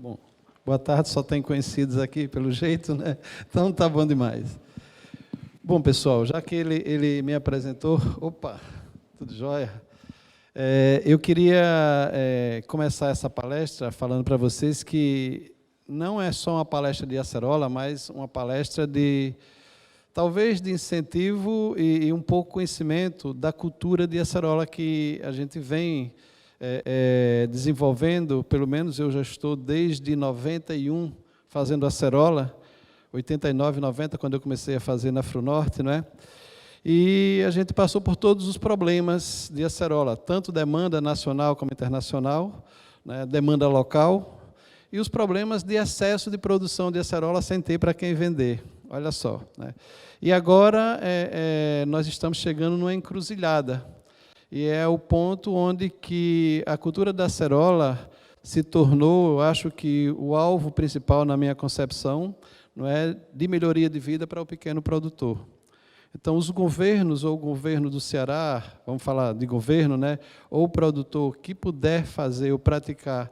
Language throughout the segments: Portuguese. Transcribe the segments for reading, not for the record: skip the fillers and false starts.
Bom, boa tarde, só tem conhecidos aqui, pelo jeito, né? Então tá bom demais. Bom, pessoal, já que ele me apresentou, opa, tudo jóia? Eu queria começar essa palestra falando para vocês que não é só uma palestra de acerola, mas uma palestra de, talvez, de incentivo e um pouco conhecimento da cultura de acerola que a gente vem desenvolvendo. Pelo menos eu já estou desde 91 fazendo acerola, 89, 90, quando eu comecei a fazer na Frunorte, não é? E a gente passou por todos os problemas de acerola, tanto demanda nacional como internacional, né, demanda local, e os problemas de excesso de produção de acerola sem ter para quem vender. Olha só, né? E agora nós estamos chegando numa encruzilhada, e é o ponto onde que a cultura da acerola se tornou, eu acho que, o alvo principal na minha concepção, não é, de melhoria de vida para o pequeno produtor. Então, os governos, ou o governo do Ceará, vamos falar de governo, né, ou o produtor que puder fazer ou praticar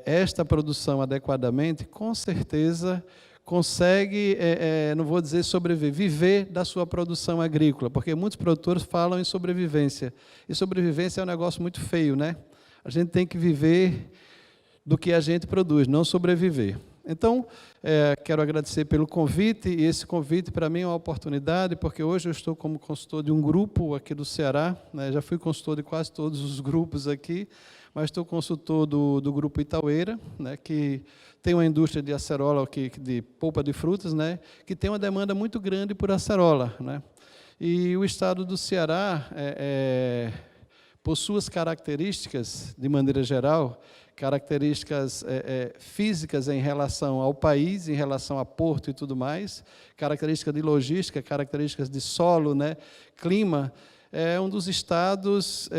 esta produção adequadamente, com certeza consegue, não vou dizer sobreviver, viver da sua produção agrícola, porque muitos produtores falam em sobrevivência, e sobrevivência é um negócio muito feio, né? A gente tem que viver do que a gente produz, não sobreviver. Então, quero agradecer pelo convite, e esse convite para mim é uma oportunidade, porque hoje eu estou como consultor de um grupo aqui do Ceará, né? Já fui consultor de quase todos os grupos aqui, mas estou consultor do Grupo Itaueira, né, que tem uma indústria de acerola, de polpa de frutas, né, que tem uma demanda muito grande por acerola, né? E o estado do Ceará, por suas características, de maneira geral, características físicas em relação ao país, em relação a porto e tudo mais, características de logística, características de solo, né, clima, é um dos estados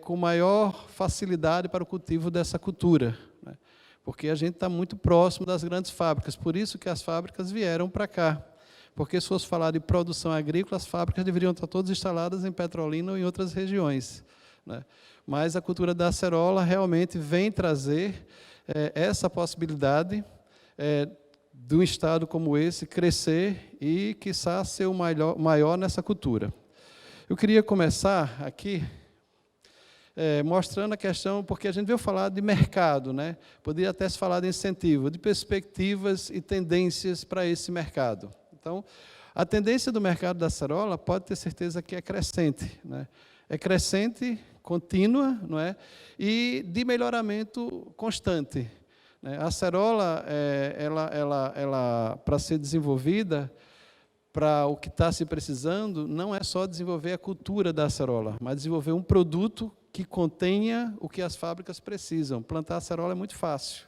com maior facilidade para o cultivo dessa cultura, né, porque a gente está muito próximo das grandes fábricas, por isso que as fábricas vieram para cá. Porque se fosse falar de produção agrícola, as fábricas deveriam estar todas instaladas em Petrolina ou em outras regiões, né? Mas a cultura da acerola realmente vem trazer essa possibilidade de um estado como esse crescer e, quiçá, ser o maior nessa cultura. Eu queria começar aqui mostrando a questão, porque a gente veio falar de mercado, né? Poderia até se falar de incentivo, de perspectivas e tendências para esse mercado. Então, a tendência do mercado da acerola pode ter certeza que é crescente, né? É crescente, contínua, não é? E de melhoramento constante, né? A acerola, ela para ser desenvolvida, para o que está se precisando, não é só desenvolver a cultura da acerola, mas desenvolver um produto que contenha o que as fábricas precisam. Plantar acerola é muito fácil,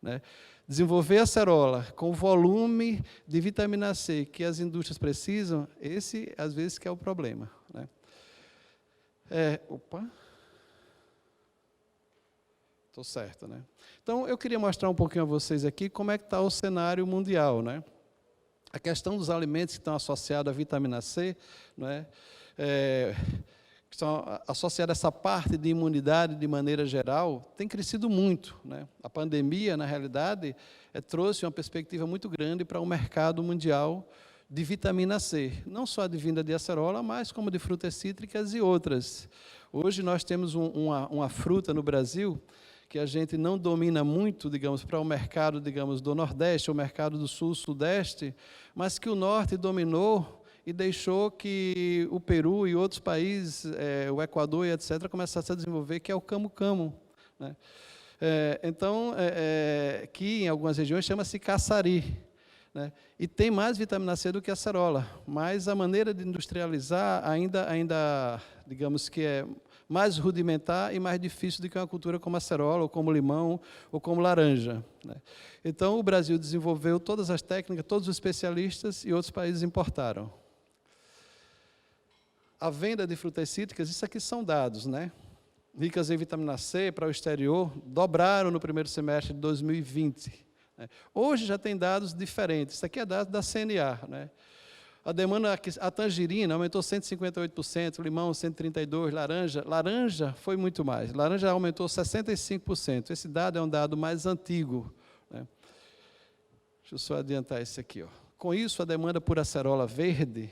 né? Desenvolver a acerola com o volume de vitamina C que as indústrias precisam, esse, às vezes, que é o problema, né? Opa. Estou certo, né? Então, eu queria mostrar um pouquinho a vocês aqui como é que está o cenário mundial, né? A questão dos alimentos que estão associados à vitamina C, não é? Que estão associados a essa parte de imunidade de maneira geral, tem crescido muito, né? A pandemia, na realidade, trouxe uma perspectiva muito grande para o mercado mundial de vitamina C, não só advinda de acerola, mas como de frutas cítricas e outras. Hoje nós temos uma fruta no Brasil que a gente não domina muito, digamos, para o mercado, digamos, do Nordeste, o mercado do Sul, Sudeste, mas que o Norte dominou e deixou que o Peru e outros países, o Equador e etc., começassem a desenvolver, que é o camu-camu, né? Então, que em algumas regiões chama-se caçari, né? E tem mais vitamina C do que a acerola, mas a maneira de industrializar ainda digamos que é mais rudimentar e mais difícil do que uma cultura como a acerola, ou como limão, ou como laranja, né? Então, o Brasil desenvolveu todas as técnicas, todos os especialistas, e outros países importaram. A venda de frutas cítricas, isso aqui são dados, né? Ricas em vitamina C para o exterior, dobraram no primeiro semestre de 2020. Hoje já tem dados diferentes. Isso aqui é dado da CNA, né? A demanda, a tangerina aumentou 158%, limão 132%, laranja foi muito mais. Laranja aumentou 65%. Esse dado é um dado mais antigo, né? Deixa eu só adiantar esse aqui, ó. Com isso, a demanda por acerola verde,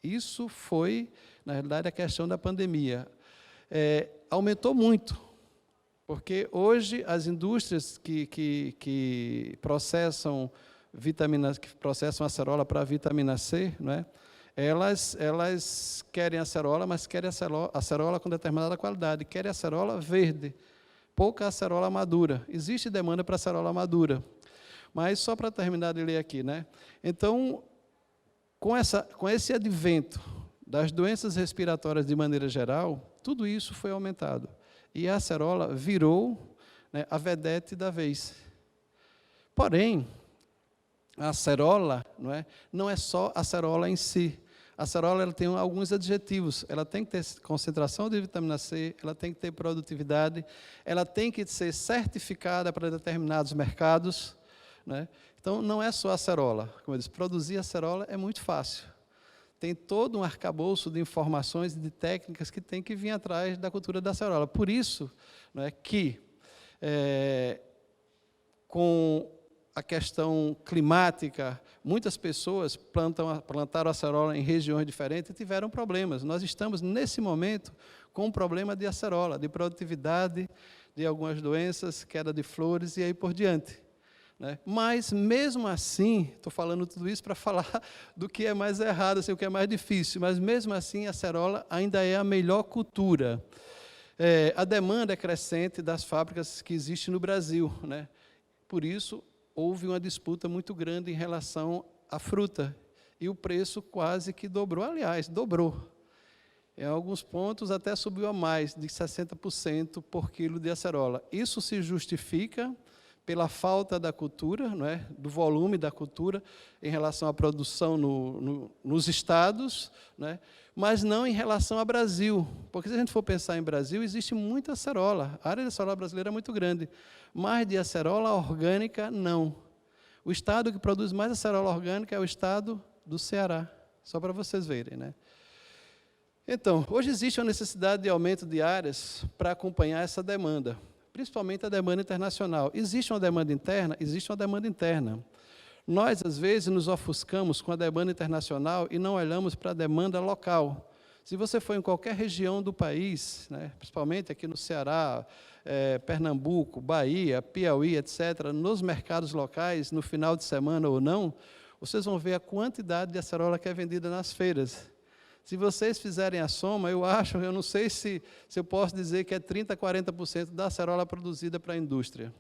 isso foi, na realidade, a questão da pandemia. Aumentou muito, porque hoje as indústrias que processam acerola para vitamina C, né? Elas querem acerola, mas querem acerola com determinada qualidade, querem acerola verde, pouca acerola madura. Existe demanda para acerola madura. Mas, só para terminar de ler aqui, né? Então, com esse advento das doenças respiratórias de maneira geral, tudo isso foi aumentado. E a acerola virou, né, a vedete da vez. Porém, a acerola não é só a acerola em si. A acerola ela tem alguns adjetivos. Ela tem que ter concentração de vitamina C, ela tem que ter produtividade, ela tem que ser certificada para determinados mercados, né? Então, não é só a acerola. Como eu disse, produzir acerola é muito fácil. Tem todo um arcabouço de informações e de técnicas que tem que vir atrás da cultura da acerola. Por isso, né, que, com a questão climática, muitas pessoas plantaram acerola em regiões diferentes e tiveram problemas. Nós estamos, nesse momento, com um problema de acerola, de produtividade, de algumas doenças, queda de flores e aí por diante, né? Mas, mesmo assim, estou falando tudo isso para falar do que é mais errado, assim, o que é mais difícil, mas, mesmo assim, a acerola ainda é a melhor cultura. A demanda é crescente das fábricas que existem no Brasil, né? Por isso, houve uma disputa muito grande em relação à fruta, e o preço quase que dobrou, aliás, dobrou. Em alguns pontos até subiu a mais de 60% por quilo de acerola. Isso se justifica pela falta da cultura, não é? Do volume da cultura em relação à produção nos estados, né? Mas não em relação ao Brasil. Porque, se a gente for pensar em Brasil, existe muita acerola. A área de acerola brasileira é muito grande, mas de acerola orgânica, não. O estado que produz mais acerola orgânica é o estado do Ceará, só para vocês verem, né? Então, hoje existe uma necessidade de aumento de áreas para acompanhar essa demanda, principalmente a demanda internacional. Existe uma demanda interna? Existe uma demanda interna. Nós, às vezes, nos ofuscamos com a demanda internacional e não olhamos para a demanda local. Se você for em qualquer região do país, né, principalmente aqui no Ceará, Pernambuco, Bahia, Piauí, etc., nos mercados locais, no final de semana ou não, vocês vão ver a quantidade de acerola que é vendida nas feiras. Se vocês fizerem a soma, eu não sei se eu posso dizer que é 30% a 40% da acerola produzida para a indústria.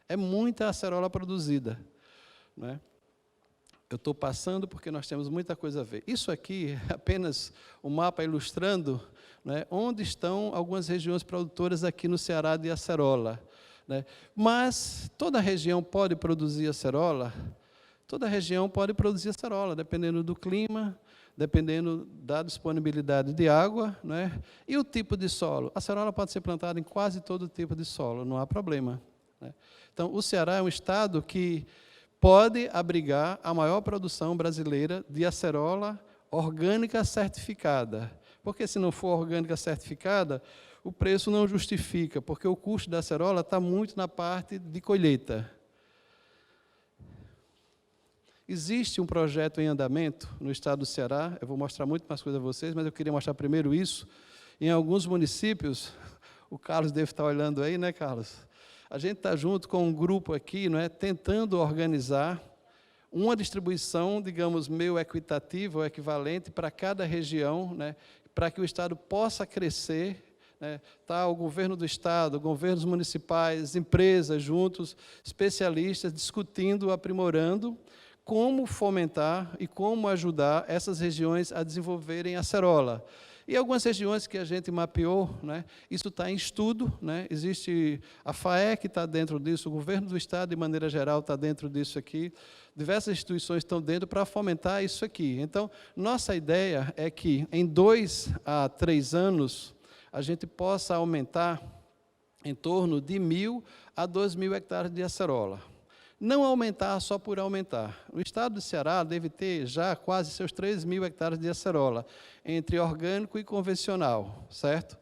É muita acerola produzida, né? Eu estou passando porque nós temos muita coisa a ver. Isso aqui é apenas um mapa ilustrando, né, onde estão algumas regiões produtoras aqui no Ceará de acerola, né? Mas toda região pode produzir acerola? Toda região pode produzir acerola, dependendo do clima, dependendo da disponibilidade de água, né? E o tipo de solo. A acerola pode ser plantada em quase todo tipo de solo, não há problema, né? Então, o Ceará é um estado que pode abrigar a maior produção brasileira de acerola orgânica certificada. Porque, se não for orgânica certificada, o preço não justifica, porque o custo da acerola está muito na parte de colheita. Existe um projeto em andamento no estado do Ceará, eu vou mostrar muito mais coisa a vocês, mas eu queria mostrar primeiro isso. Em alguns municípios, o Carlos deve estar olhando aí, né, Carlos? A gente está junto com um grupo aqui, não é, tentando organizar uma distribuição, digamos, meio equitativa ou equivalente para cada região, né, para que o estado possa crescer, né? Tá, o governo do estado, governos municipais, empresas juntos, especialistas, discutindo, aprimorando como fomentar e como ajudar essas regiões a desenvolverem a acerola. E algumas regiões que a gente mapeou, né, isso está em estudo, né, existe a FAE que está dentro disso, o governo do estado, de maneira geral, está dentro disso aqui, diversas instituições estão dentro para fomentar isso aqui. Então, nossa ideia é que, em 2 a 3 anos, a gente possa aumentar em torno de 1.000 a 2.000 hectares de acerola. Não aumentar só por aumentar. O estado do Ceará deve ter já quase seus 3.000 hectares de acerola, entre orgânico e convencional, certo?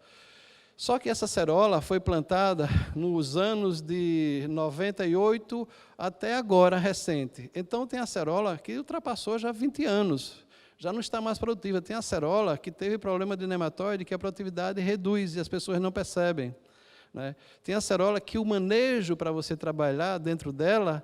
Só que essa acerola foi plantada nos anos de 98 até agora, recente. Então, tem acerola que ultrapassou já 20 anos, já não está mais produtiva. Tem acerola que teve problema de nematóide, que a produtividade reduz e as pessoas não percebem. Tem acerola que o manejo para você trabalhar dentro dela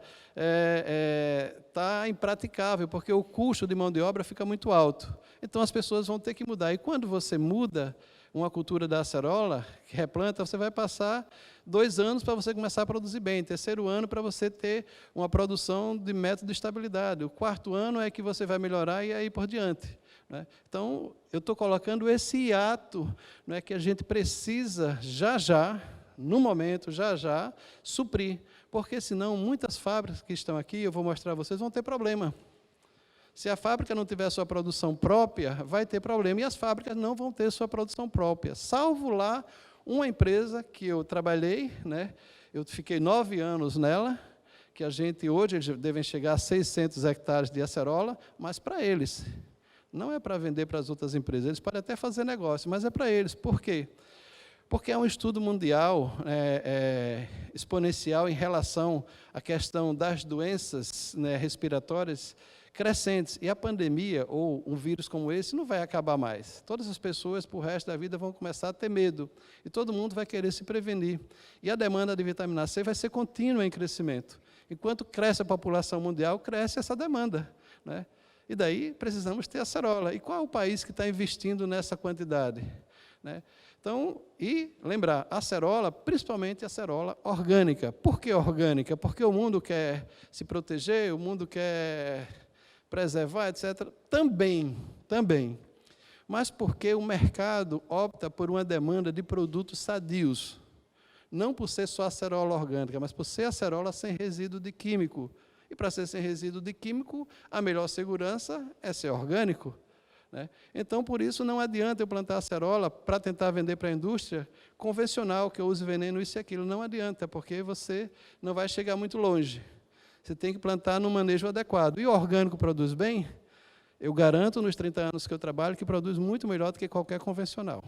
está impraticável, porque o custo de mão de obra fica muito alto. Então, as pessoas vão ter que mudar. E quando você muda uma cultura da acerola, que replanta, você vai passar 2 anos para você começar a produzir bem, 3º ano para você ter uma produção de método de estabilidade, o 4º ano é que você vai melhorar e aí por diante. Então, eu estou colocando esse hiato que a gente precisa já, no momento, já, suprir, porque senão muitas fábricas que estão aqui, eu vou mostrar a vocês, vão ter problema. Se a fábrica não tiver sua produção própria, vai ter problema, e as fábricas não vão ter sua produção própria, salvo lá uma empresa que eu trabalhei, eu fiquei 9 anos nela, que a gente hoje eles devem chegar a 600 hectares de acerola, mas para eles, não é para vender para as outras empresas, eles podem até fazer negócio, mas é para eles. Por quê? Porque é um estudo mundial exponencial em relação à questão das doenças respiratórias crescentes. E a pandemia, ou um vírus como esse, não vai acabar mais. Todas as pessoas, para o resto da vida, vão começar a ter medo. E todo mundo vai querer se prevenir. E a demanda de vitamina C vai ser contínua em crescimento. Enquanto cresce a população mundial, cresce essa demanda. E daí, precisamos ter acerola. E qual é o país que está investindo nessa quantidade? Então, e lembrar, acerola, principalmente acerola orgânica. Por que orgânica? Porque o mundo quer se proteger, o mundo quer preservar, etc. Também. Mas porque o mercado opta por uma demanda de produtos sadios. Não por ser só acerola orgânica, mas por ser acerola sem resíduo de químico. E para ser sem resíduo de químico, a melhor segurança é ser orgânico. Então, por isso, não adianta eu plantar acerola para tentar vender para a indústria convencional, que eu use veneno, isso e aquilo. Não adianta, porque você não vai chegar muito longe. Você tem que plantar no manejo adequado. E o orgânico produz bem? Eu garanto, nos 30 anos que eu trabalho, que produz muito melhor do que qualquer convencional.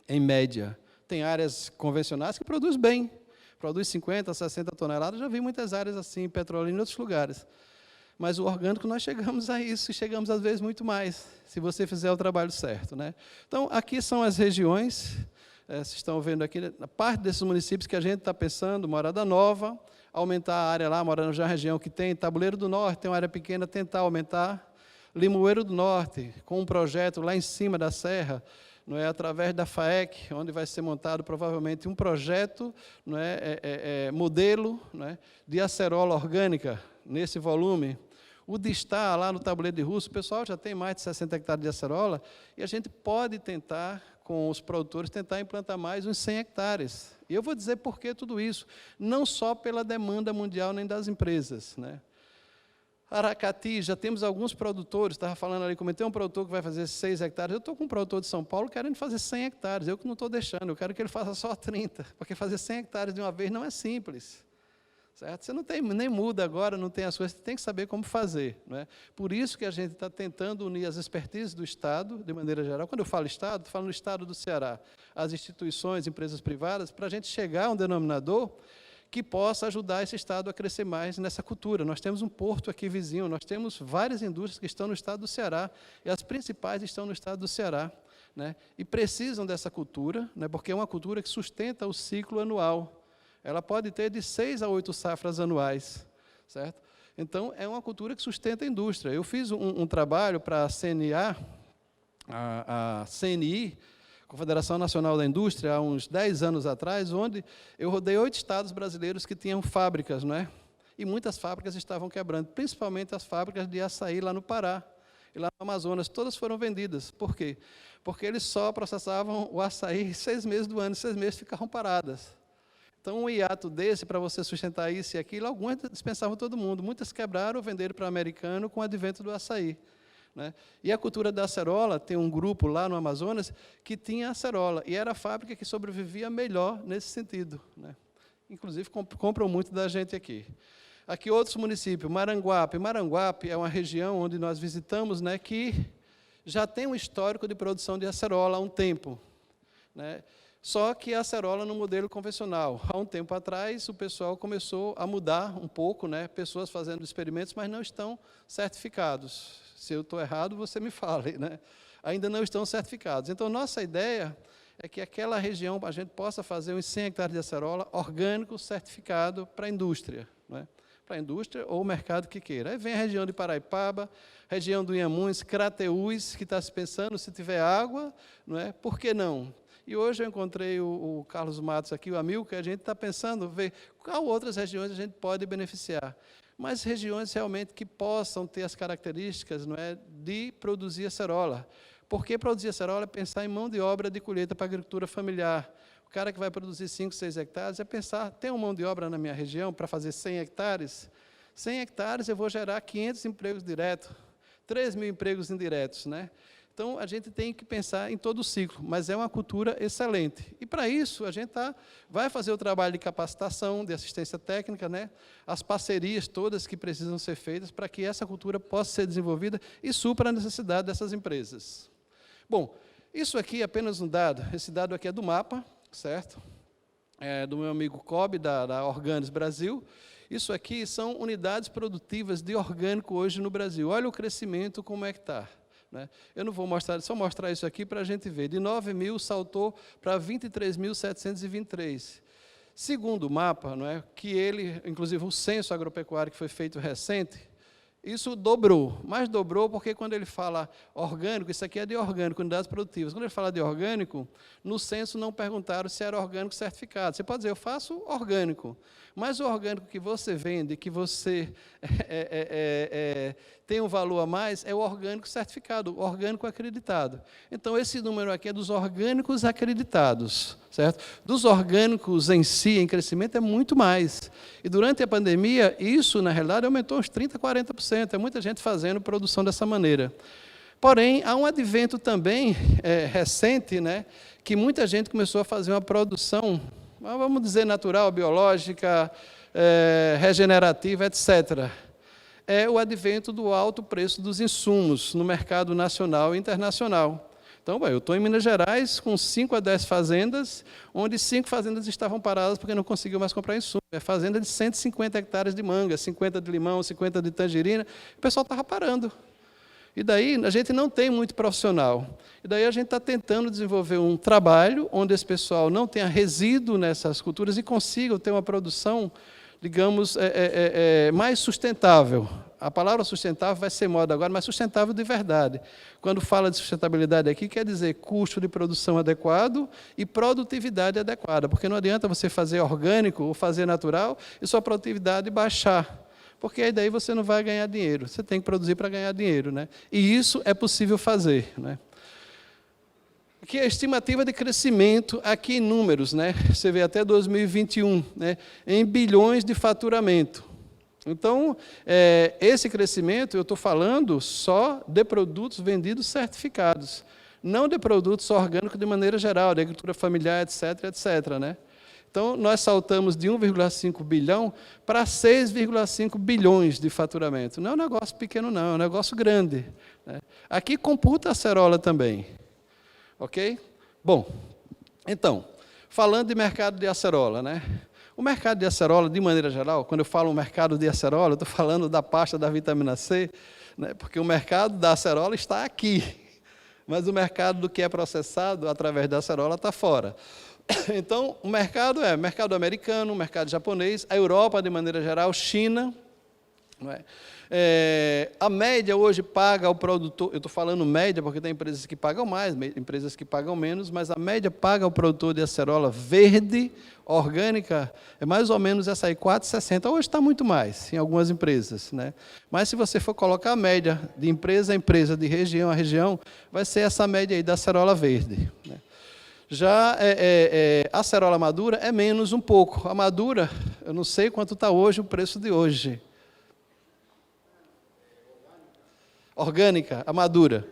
Em média. Tem áreas convencionais que produzem bem. Produz 50, 60 toneladas. Já vi muitas áreas assim, em Petrolina e em outros lugares. Mas o orgânico, nós chegamos a isso, e chegamos, às vezes, muito mais, se você fizer o trabalho certo. Então, aqui são as regiões, vocês estão vendo aqui, a parte desses municípios que a gente está pensando, Morada Nova, aumentar a área lá, Morada já é uma região que tem, Tabuleiro do Norte, tem uma área pequena, tentar aumentar, Limoeiro do Norte, com um projeto lá em cima da serra, através da FAEC, onde vai ser montado provavelmente um projeto, modelo de acerola orgânica, nesse volume. O de estar lá no Tabuleiro de Russo, o pessoal já tem mais de 60 hectares de acerola, e a gente pode tentar, com os produtores, tentar implantar mais uns 100 hectares. E eu vou dizer por que tudo isso, não só pela demanda mundial, nem das empresas. Aracati, já temos alguns produtores, estava falando ali, como tem um produtor que vai fazer 6 hectares, eu estou com um produtor de São Paulo querendo fazer 100 hectares, eu que não estou deixando, eu quero que ele faça só 30, porque fazer 100 hectares de uma vez não é simples. Certo? Você não tem, nem muda agora, não tem as coisas, você tem que saber como fazer. Por isso que a gente está tentando unir as expertises do Estado, de maneira geral. Quando eu falo Estado, estou falando do Estado do Ceará, as instituições, empresas privadas, para a gente chegar a um denominador que possa ajudar esse Estado a crescer mais nessa cultura. Nós temos um porto aqui vizinho, nós temos várias indústrias que estão no Estado do Ceará, e as principais estão no Estado do Ceará, e precisam dessa cultura, porque é uma cultura que sustenta o ciclo anual. Ela pode ter de 6 a 8 safras anuais, certo? Então, é uma cultura que sustenta a indústria. Eu fiz um trabalho para a CNA, a CNI, Confederação Nacional da Indústria, há uns 10 anos atrás, onde eu rodei 8 estados brasileiros que tinham fábricas, e muitas fábricas estavam quebrando, principalmente as fábricas de açaí lá no Pará, e lá no Amazonas, todas foram vendidas. Por quê? Porque eles só processavam o açaí 6 meses do ano, 6 meses ficavam paradas. Então, um hiato desse, para você sustentar isso e aquilo, algumas dispensavam todo mundo. Muitas quebraram ou venderam para o americano com o advento do açaí. E a cultura da acerola, tem um grupo lá no Amazonas que tinha acerola, e era a fábrica que sobrevivia melhor nesse sentido. Inclusive, compram muito da gente aqui. Aqui outros municípios, Maranguape. Maranguape é uma região onde nós visitamos, né, que já tem um histórico de produção de acerola há um tempo, né? Só que a acerola no modelo convencional. Há um tempo atrás, o pessoal começou a mudar um pouco, né? Pessoas fazendo experimentos, mas não estão certificados. Se eu estou errado, você me fale, né? Ainda não estão certificados. Então, nossa ideia é que aquela região a gente possa fazer uns 100 hectares de acerola orgânico certificado para a indústria, né? Para a indústria ou o mercado que queira. Aí vem a região de Paraipaba, região do Inhamuns, Crateús, que está se pensando, se tiver água, não é? Por que não? E hoje eu encontrei o Carlos Matos aqui, o Amilcar, a gente está pensando, ver qual outras regiões a gente pode beneficiar. Mas regiões realmente que possam ter as características, não é, de produzir acerola. Porque produzir acerola é pensar em mão de obra de colheita para a agricultura familiar. O cara que vai produzir 5, 6 hectares é pensar, tem uma mão de obra na minha região para fazer 100 hectares? 100 hectares eu vou gerar 500 empregos diretos, 3.000 empregos indiretos, né? Então, a gente tem que pensar em todo o ciclo, mas é uma cultura excelente. E, para isso, a gente vai fazer o trabalho de capacitação, de assistência técnica, né? As parcerias todas que precisam ser feitas para que essa cultura possa ser desenvolvida e supra a necessidade dessas empresas. Bom, isso aqui é apenas um dado. Esse dado aqui é do mapa, certo? É do meu amigo Cobb, da Organes Brasil. Isso aqui são unidades produtivas de orgânico hoje no Brasil. Olha o crescimento, como é que está. Né? Eu não vou mostrar, só mostrar isso aqui para a gente ver. De 9.000 saltou para 23.723. Segundo o mapa, não é, que ele, inclusive o censo agropecuário que foi feito recente, isso dobrou, mas dobrou porque quando ele fala orgânico, isso aqui é de orgânico, unidades produtivas. Quando ele fala de orgânico, no censo não perguntaram se era orgânico certificado. Você pode dizer, eu faço orgânico, mas o orgânico que você vende, que você tem um valor a mais, é o orgânico certificado, o orgânico acreditado. Então, esse número aqui é dos orgânicos acreditados, certo? Dos orgânicos em si, em crescimento, é muito mais. E durante a pandemia, isso, na realidade, aumentou uns 30%, 40%. É muita gente fazendo produção dessa maneira. Porém, há um advento também recente, né, que muita gente começou a fazer uma produção, vamos dizer, natural, biológica, regenerativa, etc. É o advento do alto preço dos insumos no mercado nacional e internacional. Então, eu estou em Minas Gerais com 5 a 10 fazendas, onde 5 fazendas estavam paradas porque não conseguiam mais comprar insumo. É fazenda de 150 hectares de manga, 50 de limão, 50 de tangerina. O pessoal estava parando. E daí a gente não tem muito profissional. E daí a gente está tentando desenvolver um trabalho onde esse pessoal não tenha resíduo nessas culturas e consiga ter uma produção, digamos, mais sustentável. A palavra sustentável vai ser moda agora, mas sustentável de verdade. Quando fala de sustentabilidade aqui, quer dizer custo de produção adequado e produtividade adequada, porque não adianta você fazer orgânico ou fazer natural e sua produtividade baixar, porque aí daí você não vai ganhar dinheiro. Você tem que produzir para ganhar dinheiro, né? E isso é possível fazer, né? Aqui é a estimativa de crescimento, aqui em números, né? Você vê até 2021, né? Em bilhões de faturamento. Então, esse crescimento, eu estou falando só de produtos vendidos certificados, não de produtos orgânicos de maneira geral, de agricultura familiar, etc., etc., né? Então, nós saltamos de 1,5 bilhão para 6,5 bilhões de faturamento. Não é um negócio pequeno, não, é um negócio grande, né? Aqui computa a acerola também. Ok? Bom, então, falando de mercado de acerola, né? O mercado de acerola, de maneira geral, quando eu falo mercado de acerola, eu estou falando da pasta da vitamina C, né? Porque o mercado da acerola está aqui, mas o mercado do que é processado através da acerola está fora. Então, o mercado é mercado americano, mercado japonês, a Europa, de maneira geral, China, não é? A média hoje paga ao produtor, eu estou falando média porque tem empresas que pagam mais, empresas que pagam menos, mas a média paga ao produtor de acerola verde, orgânica, é mais ou menos essa aí, 4,60. Hoje está muito mais, em algumas empresas, né? Mas se você for colocar a média de empresa a empresa, de região a região, vai ser essa média aí da acerola verde, né? Já a acerola madura é menos um pouco. A madura, eu não sei quanto está hoje o preço de hoje. Orgânica, a madura.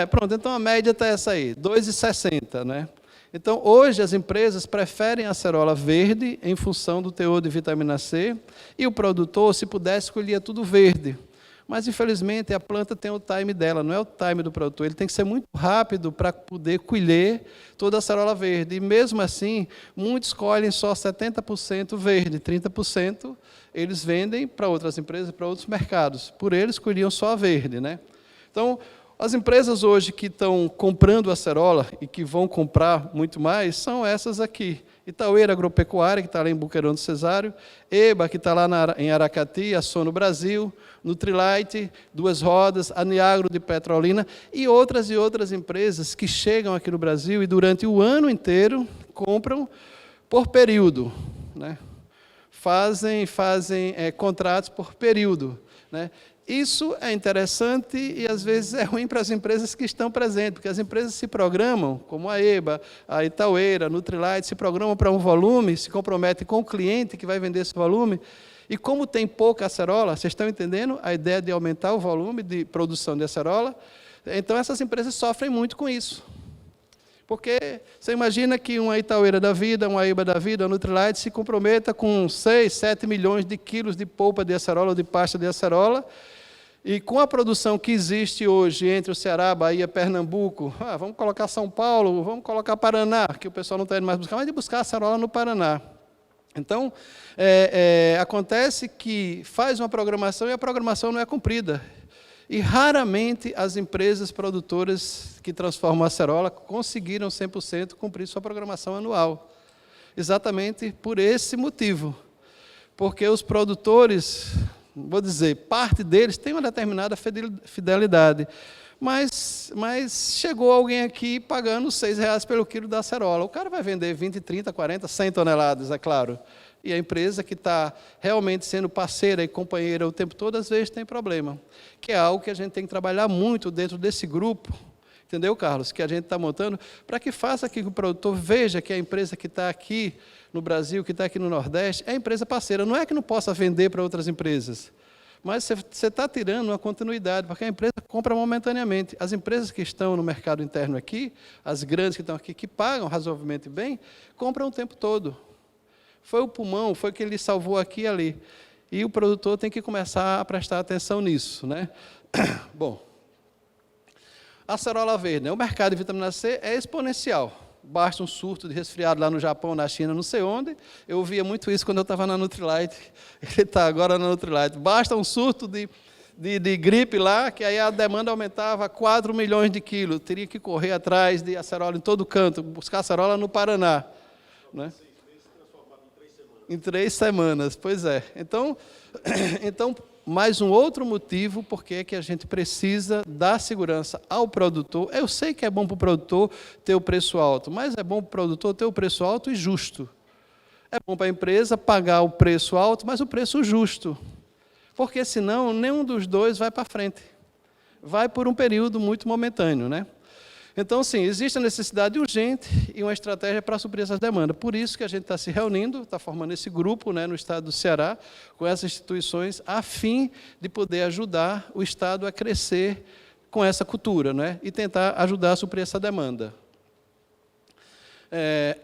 Pronto, então a média está essa aí, 2,60, né? Então, hoje, as empresas preferem a acerola verde em função do teor de vitamina C, e o produtor, se pudesse, colhia tudo verde. Mas, infelizmente, a planta tem o time dela, não é o time do produtor. Ele tem que ser muito rápido para poder colher toda a acerola verde. E, mesmo assim, muitos colhem só 70% verde, 30% eles vendem para outras empresas, para outros mercados. Por eles, colhiam só a verde, né? Então, as empresas hoje que estão comprando acerola e que vão comprar muito mais são essas aqui. Itaueira Agropecuária, que está lá em Boqueirão do Cesário, EBA, que está lá em Aracati, a Sono Brasil, Nutrilite, Duas Rodas, a Niagro de Petrolina e outras empresas que chegam aqui no Brasil e durante o ano inteiro compram por período, né? Fazem contratos por período, né? Isso é interessante e, às vezes, é ruim para as empresas que estão presentes, porque as empresas se programam, como a EBA, a Itaueira, a Nutrilite, se programam para um volume, se comprometem com o cliente que vai vender esse volume, e como tem pouca acerola, vocês estão entendendo a ideia de aumentar o volume de produção de acerola? Então, essas empresas sofrem muito com isso. Porque você imagina que uma Itaueira da vida, uma EBA da vida, a Nutrilite, se comprometa com 6, 7 milhões de quilos de polpa de acerola ou de pasta de acerola, e com a produção que existe hoje entre o Ceará, Bahia, Pernambuco, vamos colocar São Paulo, vamos colocar Paraná, que o pessoal não está indo mais buscar, mas de buscar acerola no Paraná. Então, acontece que faz uma programação e a programação não é cumprida. E raramente as empresas produtoras que transformam a acerola conseguiram 100% cumprir sua programação anual. Exatamente por esse motivo. Porque os produtores, vou dizer, parte deles tem uma determinada fidelidade. Mas chegou alguém aqui pagando R$6 pelo quilo da acerola. O cara vai vender 20, 30, 40, 100 toneladas, é claro. E a empresa que está realmente sendo parceira e companheira o tempo todo, às vezes tem problema. Que é algo que a gente tem que trabalhar muito dentro desse grupo, entendeu, Carlos? Que a gente está montando, para que faça que o produtor veja que a empresa que está aqui no Brasil, que está aqui no Nordeste, é a empresa parceira. Não é que não possa vender para outras empresas, mas você está tirando uma continuidade, porque a empresa compra momentaneamente. As empresas que estão no mercado interno aqui, as grandes que estão aqui, que pagam razoavelmente bem, compram o tempo todo. Foi o pulmão, foi o que ele salvou aqui e ali. E o produtor tem que começar a prestar atenção nisso, né? Bom, a acerola verde, né? O mercado de vitamina C é exponencial. Basta um surto de resfriado lá no Japão, na China, não sei onde. Eu ouvia muito isso quando eu estava na Nutrilite. Ele está agora na Nutrilite. Basta um surto de gripe lá, que aí a demanda aumentava a 4 milhões de quilos. Teria que correr atrás de acerola em todo canto, buscar acerola no Paraná, né? Em 3 semanas, pois é. Então, mais um outro motivo porque é que a gente precisa dar segurança ao produtor. Eu sei que é bom para o produtor ter o preço alto, mas é bom para o produtor ter o preço alto e justo. É bom para a empresa pagar o preço alto, mas o preço justo. Porque, senão, nenhum dos dois vai para frente. Vai por um período muito momentâneo, né? Então, sim, existe a necessidade urgente e uma estratégia para suprir essas demandas. Por isso que a gente está se reunindo, está formando esse grupo, né, no estado do Ceará, com essas instituições, a fim de poder ajudar o estado a crescer com essa cultura, né, e tentar ajudar a suprir essa demanda. Deixa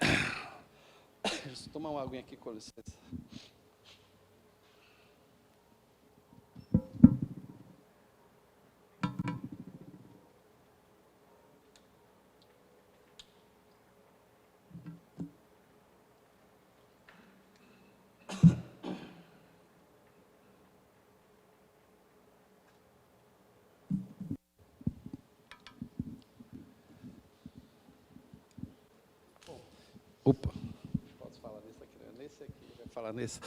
eu tomar uma aguinha aqui, com licença. Opa, posso falar nisso aqui, né? Nesse aqui, vai falar nesse.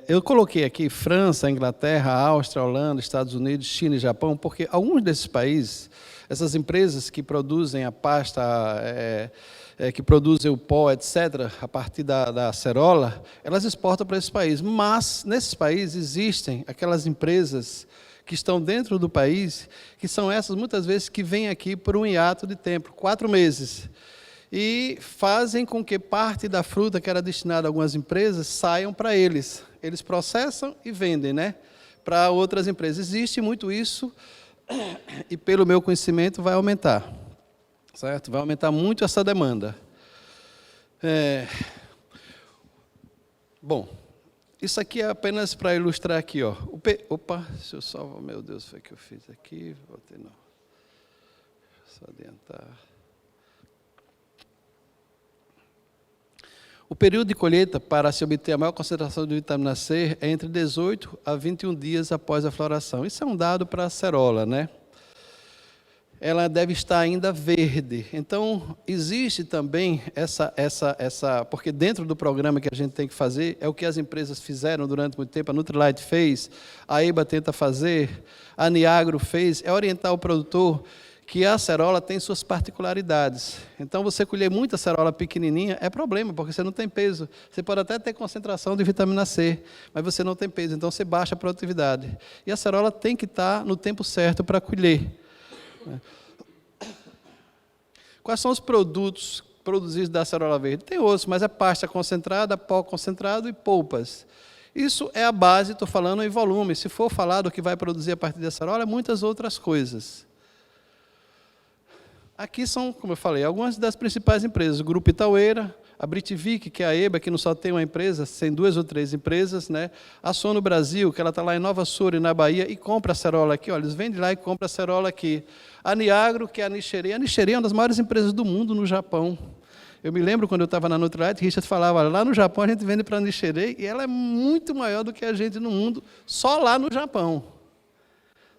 Eu coloquei aqui França, Inglaterra, Áustria, Holanda, Estados Unidos, China e Japão, porque alguns desses países, essas empresas que produzem a pasta, que produzem o pó, etc., a partir da acerola, elas exportam para esses países. Mas, nesses países, existem aquelas empresas que estão dentro do país, que são essas, muitas vezes, que vêm aqui por um hiato de tempo, 4 meses, e fazem com que parte da fruta que era destinada a algumas empresas saiam para eles. Eles processam e vendem, né, para outras empresas. Existe muito isso e, pelo meu conhecimento, vai aumentar, certo? Vai aumentar muito essa demanda. Bom, isso aqui é apenas para ilustrar aqui, ó. Opa, deixa eu só... Meu Deus, foi o que eu fiz aqui. Voltei não. Só adiantar. O período de colheita para se obter a maior concentração de vitamina C é entre 18 a 21 dias após a floração. Isso é um dado para a acerola, né? Ela deve estar ainda verde. Então, existe também porque dentro do programa que a gente tem que fazer, é o que as empresas fizeram durante muito tempo, a Nutrilite fez, a EBA tenta fazer, a Niagro fez, é orientar o produtor que a acerola tem suas particularidades. Então, você colher muita acerola pequenininha é problema, porque você não tem peso. Você pode até ter concentração de vitamina C, mas você não tem peso, então você baixa a produtividade. E a acerola tem que estar no tempo certo para colher. Quais são os produtos produzidos da acerola verde? Tem outros, mas é pasta concentrada, pó concentrado e polpas. Isso é a base, estou falando em volume. Se for falar do que vai produzir a partir da acerola, é muitas outras coisas. Aqui são, como eu falei, algumas das principais empresas. O Grupo Itaueira, a Britivik, que é a EBA, que não só tem uma empresa, tem 2 ou 3 empresas, né? A Sono Brasil, que ela está lá em Nova Soura, na Bahia, e compra acerola aqui. Olha, eles vendem lá e compram acerola aqui. A Niagro, que é a Nicheri. A Nicheri é uma das maiores empresas do mundo no Japão. Eu me lembro quando eu estava na Nutrilite, Richard falava, lá no Japão a gente vende para a Nicheri, e ela é muito maior do que a gente no mundo, só lá no Japão.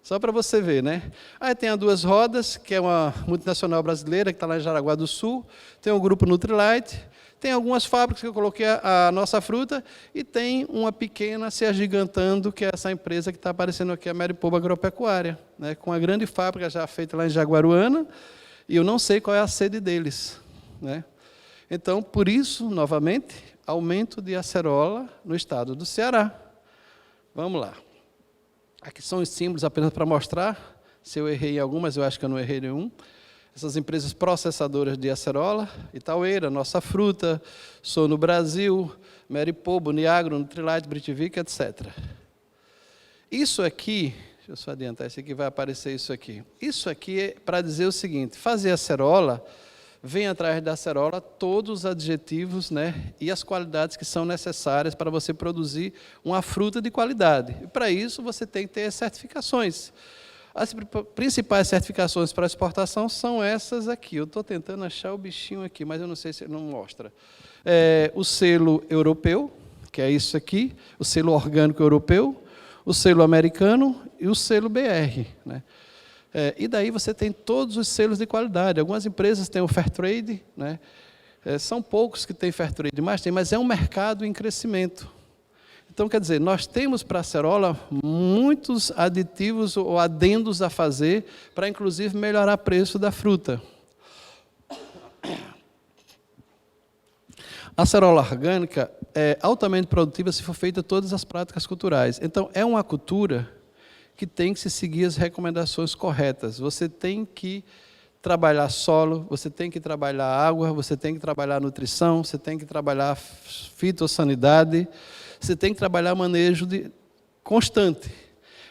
Só para você ver, né? Aí tem a Duas Rodas, que é uma multinacional brasileira, que está lá em Jaraguá do Sul. Tem o Grupo Nutrilite. Tem algumas fábricas que eu coloquei a nossa fruta. E tem uma pequena se agigantando, que é essa empresa que está aparecendo aqui, a Maripoba Agropecuária, né? Com uma grande fábrica já feita lá em Jaguaruana. E eu não sei qual é a sede deles, né? Então, por isso, novamente, aumento de acerola no estado do Ceará. Vamos lá. Aqui são os símbolos apenas para mostrar, se eu errei em algumas, eu acho que eu não errei nenhum. Essas empresas processadoras de acerola, Itaueira, Nossa Fruta, Sono Brasil, Maripoba, Niagro, Nutrilite, Britivik, etc. Isso aqui, deixa eu só adiantar, esse aqui vai aparecer isso aqui. Isso aqui é para dizer o seguinte, fazer acerola, vem atrás da acerola todos os adjetivos, né, e as qualidades que são necessárias para você produzir uma fruta de qualidade. E para isso você tem que ter certificações. As principais certificações para exportação são essas aqui. Eu estou tentando achar o bichinho aqui, mas eu não sei se ele não mostra. O selo europeu, que é isso aqui, o selo orgânico europeu, o selo americano e o selo BR, né? E daí você tem todos os selos de qualidade. Algumas empresas têm o Fairtrade, né? São poucos que têm Fairtrade, mas é um mercado em crescimento. Então, quer dizer, nós temos para a acerola muitos aditivos ou adendos a fazer para, inclusive, melhorar o preço da fruta. A acerola orgânica é altamente produtiva se for feita todas as práticas culturais. Então, é uma cultura que tem que se seguir as recomendações corretas. Você tem que trabalhar solo, você tem que trabalhar água, você tem que trabalhar nutrição, você tem que trabalhar fitossanidade, você tem que trabalhar manejo constante.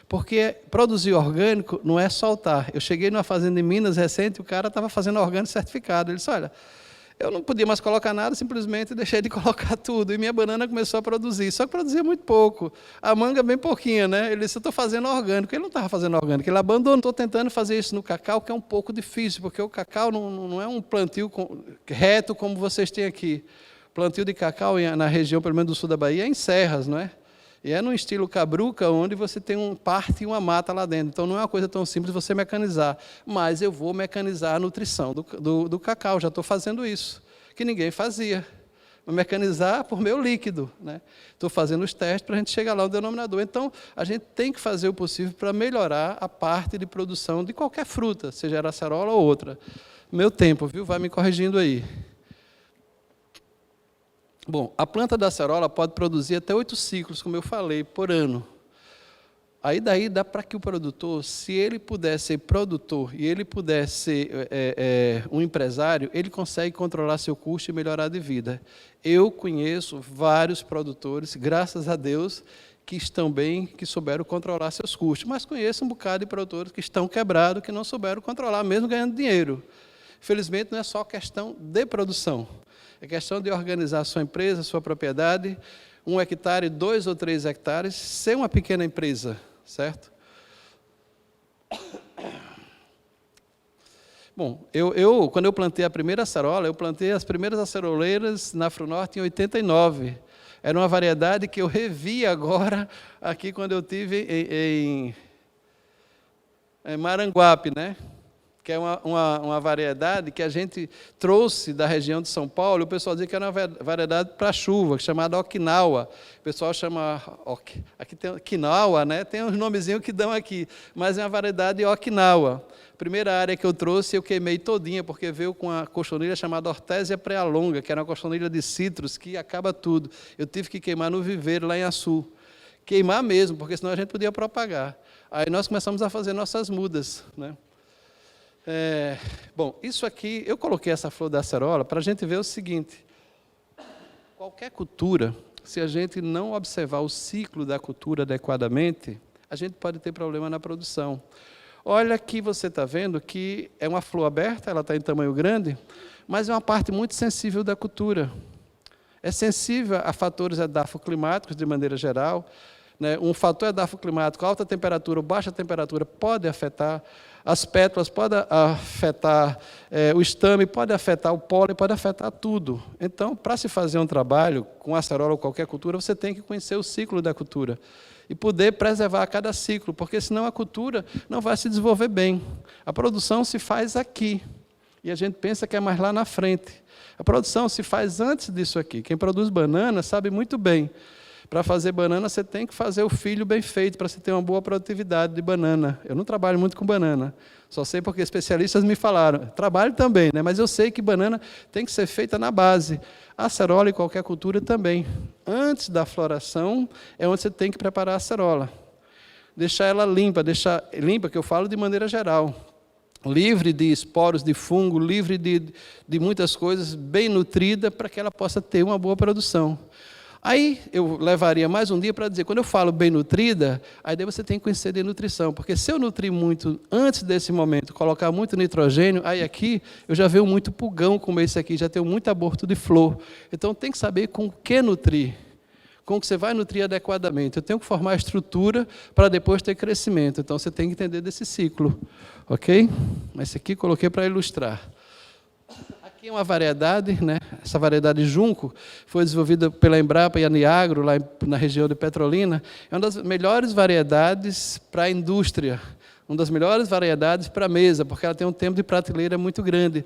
Porque produzir orgânico não é soltar. Eu cheguei numa fazenda em Minas recente, o cara estava fazendo orgânico certificado. Ele disse, olha, eu não podia mais colocar nada, simplesmente deixei de colocar tudo. E minha banana começou a produzir, só que produzia muito pouco. A manga bem pouquinha, né? Ele disse, eu estou fazendo orgânico. Ele não estava fazendo orgânico, ele abandonou. Estou tentando fazer isso no cacau, que é um pouco difícil, porque o cacau não é um plantio reto como vocês têm aqui. O plantio de cacau na região, pelo menos do sul da Bahia, é em serras, não é? E é no estilo cabruca, onde você tem parte e uma mata lá dentro. Então, não é uma coisa tão simples você mecanizar. Mas eu vou mecanizar a nutrição do cacau, já estou fazendo isso, que ninguém fazia. Vou mecanizar por meio líquido, né? Estou fazendo os testes para a gente chegar lá no denominador. Então, a gente tem que fazer o possível para melhorar a parte de produção de qualquer fruta, seja ela acerola ou outra. Meu tempo, viu? Vai me corrigindo aí. Bom, a planta da acerola pode produzir até 8 ciclos, como eu falei, por ano. Aí daí dá para que o produtor, se ele puder ser produtor e ele puder ser um empresário, ele consegue controlar seu custo e melhorar de vida. Eu conheço vários produtores, graças a Deus, que estão bem, que souberam controlar seus custos, mas conheço um bocado de produtores que estão quebrados, que não souberam controlar, mesmo ganhando dinheiro. Infelizmente, não é só questão de produção. É questão de organizar a sua empresa, a sua propriedade, 1 hectare, 2 ou 3 hectares, ser uma pequena empresa, certo? Bom, quando eu plantei a primeira acerola, eu plantei as primeiras aceroleiras na Frunorte em 89. Era uma variedade que eu revi agora, aqui quando eu estive em Maranguape, né? Que é uma variedade que a gente trouxe da região de São Paulo. O pessoal dizia que era uma variedade para chuva, chamada Okinawa. O pessoal chama... Aqui tem Okinawa, né? Tem uns nomezinhos que dão aqui, mas é uma variedade Okinawa. Primeira área que eu trouxe, eu queimei todinha, porque veio com uma cochonilha chamada Hortésia prealonga, que era uma cochonilha de citros, que acaba tudo. Eu tive que queimar no viveiro, lá em Açu. Queimar mesmo, porque senão a gente podia propagar. Aí nós começamos a fazer nossas mudas, né? Bom, isso aqui, eu coloquei essa flor da acerola para a gente ver o seguinte: qualquer cultura, se a gente não observar o ciclo da cultura adequadamente, a gente pode ter problema na produção. Olha aqui, você está vendo que é uma flor aberta, ela está em tamanho grande, mas é uma parte muito sensível da cultura. É sensível a fatores edafoclimáticos, de maneira geral, né? Um fator edafoclimático, alta temperatura ou baixa temperatura, pode afetar as pétalas, pode afetar o estame, pode afetar o pólen, pode afetar tudo. Então, para se fazer um trabalho com acerola ou qualquer cultura, você tem que conhecer o ciclo da cultura e poder preservar cada ciclo, porque senão a cultura não vai se desenvolver bem. A produção se faz aqui, e a gente pensa que é mais lá na frente. A produção se faz antes disso aqui. Quem produz banana sabe muito bem. Para fazer banana, você tem que fazer o filho bem feito, para você ter uma boa produtividade de banana. Eu não trabalho muito com banana, só sei porque especialistas me falaram. Trabalho também, né? Mas eu sei que banana tem que ser feita na base. A acerola e qualquer cultura também. Antes da floração, é onde você tem que preparar a acerola. Deixar ela limpa, que eu falo de maneira geral. Livre de esporos, de fungo, livre de muitas coisas, bem nutrida, para que ela possa ter uma boa produção. Aí eu levaria mais um dia para dizer, quando eu falo bem nutrida, aí daí você tem que conhecer de nutrição, porque se eu nutrir muito antes desse momento, colocar muito nitrogênio, aí aqui eu já vejo muito pulgão como esse aqui, já tenho muito aborto de flor. Então tem que saber com o que nutrir, com o que você vai nutrir adequadamente. Eu tenho que formar a estrutura para depois ter crescimento, então você tem que entender desse ciclo, ok? Mas esse aqui coloquei para ilustrar. Aqui é uma variedade, né? Essa variedade junco foi desenvolvida pela Embrapa e a Niagro, lá na região de Petrolina. É uma das melhores variedades para a indústria, uma das melhores variedades para a mesa, porque ela tem um tempo de prateleira muito grande.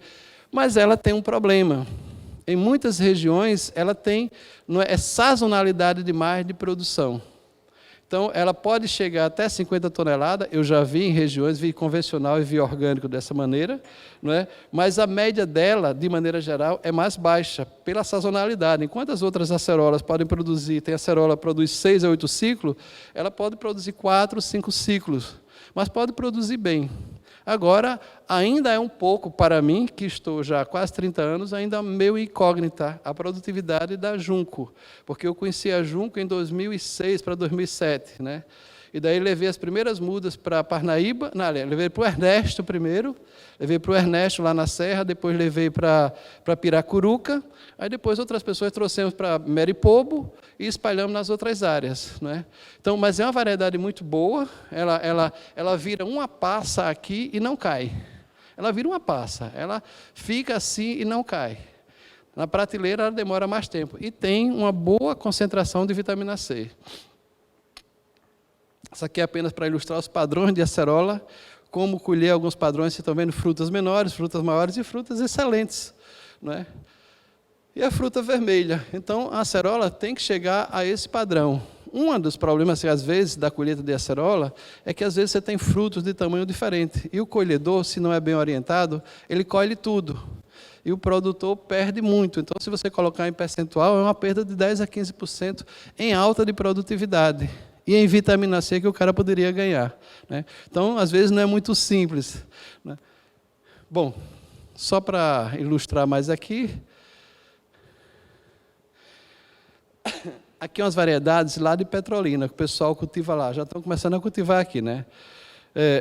Mas ela tem um problema. Em muitas regiões, ela tem sazonalidade demais de produção. Então, ela pode chegar até 50 toneladas, eu já vi em regiões, vi convencional e vi orgânico dessa maneira, não é? Mas a média dela, de maneira geral, é mais baixa, pela sazonalidade. Enquanto as outras acerolas podem produzir, tem acerola que produz 6 a 8 ciclos, ela pode produzir 4, 5 ciclos, mas pode produzir bem. Agora, ainda é um pouco, para mim, que estou já há quase 30 anos, ainda meio incógnita a produtividade da junco, porque eu conheci a junco em 2006 para 2007, né? E daí levei as primeiras mudas para Parnaíba, levei para o Ernesto primeiro, levei para o Ernesto lá na Serra, depois levei para Piracuruca, aí depois outras pessoas trouxemos para Meripobo e espalhamos nas outras áreas, né? Então, mas é uma variedade muito boa, ela vira uma passa aqui e não cai. Ela vira uma passa, ela fica assim e não cai. Na prateleira ela demora mais tempo e tem uma boa concentração de vitamina C. Essa aqui é apenas para ilustrar os padrões de acerola, como colher alguns padrões, vocês estão vendo frutas menores, frutas maiores e frutas excelentes, não é? E a fruta vermelha. Então, a acerola tem que chegar a esse padrão. Um dos problemas, às vezes, da colheita de acerola, é que, às vezes, você tem frutos de tamanho diferente. E o colhedor, se não é bem orientado, ele colhe tudo. E o produtor perde muito. Então, se você colocar em percentual, é uma perda de 10% a 15% em alta de produtividade. E em vitamina C que o cara poderia ganhar, né? Então, às vezes, não é muito simples, né? Bom, só para ilustrar mais aqui. Aqui umas variedades lá de Petrolina, que o pessoal cultiva lá. Já estão começando a cultivar aqui, né?